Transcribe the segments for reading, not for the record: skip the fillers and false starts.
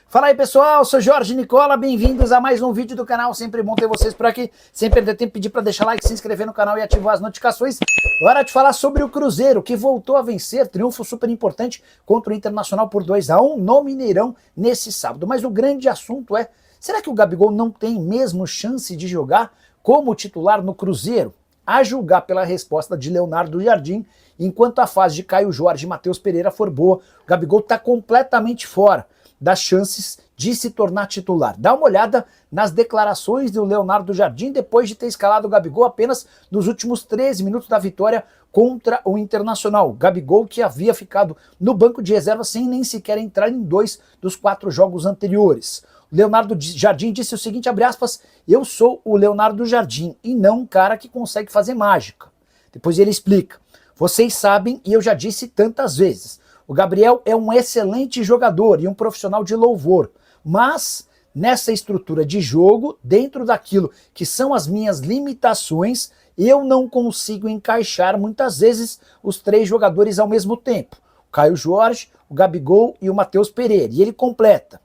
Fala aí pessoal, sou Jorge Nicola, bem-vindos a mais um vídeo do canal, sempre bom ter vocês por aqui, sem perder tempo, pedir para deixar like, se inscrever no canal e ativar as notificações. Hora de falar sobre o Cruzeiro, que voltou a vencer, triunfo super importante contra o Internacional por 2-1 no Mineirão nesse sábado. Mas o grande assunto é, será que o Gabigol não tem mesmo chance de jogar como titular no Cruzeiro? A julgar pela resposta de Leonardo Jardim, enquanto a fase de Caio Jorge e Matheus Pereira for boa, o Gabigol está completamente fora das chances de se tornar titular. Dá uma olhada nas declarações do Leonardo Jardim depois de ter escalado o Gabigol apenas nos últimos 13 minutos da vitória contra o Internacional. Gabigol que havia ficado no banco de reserva sem nem sequer entrar em 2 dos 4 jogos anteriores. Leonardo Jardim disse o seguinte, abre aspas, eu sou o Leonardo Jardim e não um cara que consegue fazer mágica. Depois ele explica, vocês sabem e eu já disse tantas vezes, o Gabriel é um excelente jogador e um profissional de louvor, mas nessa estrutura de jogo, dentro daquilo que são as minhas limitações, eu não consigo encaixar muitas vezes os 3 jogadores ao mesmo tempo. O Caio Jorge, o Gabigol e o Matheus Pereira. E ele completa.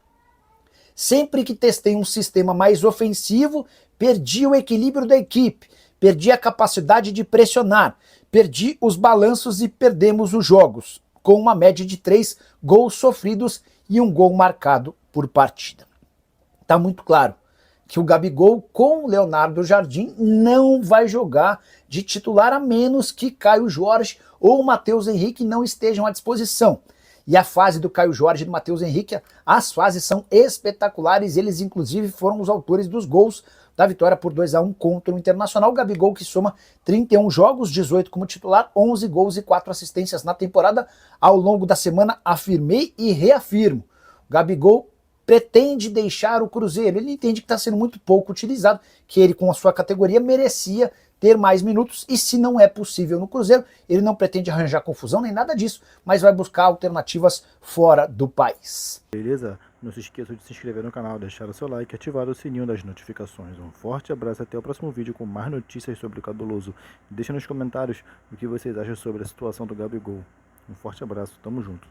Sempre que testei um sistema mais ofensivo, perdi o equilíbrio da equipe, perdi a capacidade de pressionar, perdi os balanços e perdemos os jogos, com uma média de 3 gols sofridos e 1 gol marcado por partida. Tá muito claro que o Gabigol com o Leonardo Jardim não vai jogar de titular a menos que Caio Jorge ou o Matheus Henrique não estejam à disposição. E a fase do Caio Jorge e do Matheus Henrique, as fases são espetaculares, eles inclusive foram os autores dos gols da vitória por 2-1 contra o Internacional. O Gabigol que soma 31 jogos, 18 como titular, 11 gols e 4 assistências na temporada. Ao longo da semana afirmei e reafirmo, o Gabigol pretende deixar o Cruzeiro, ele entende que está sendo muito pouco utilizado, que ele com a sua categoria merecia ter mais minutos e se não é possível no Cruzeiro, ele não pretende arranjar confusão nem nada disso, mas vai buscar alternativas fora do país. Beleza? Não se esqueça de se inscrever no canal, deixar o seu like e ativar o sininho das notificações. Um forte abraço e até o próximo vídeo com mais notícias sobre o Cabuloso. Deixa nos comentários o que vocês acham sobre a situação do Gabigol. Um forte abraço, tamo junto.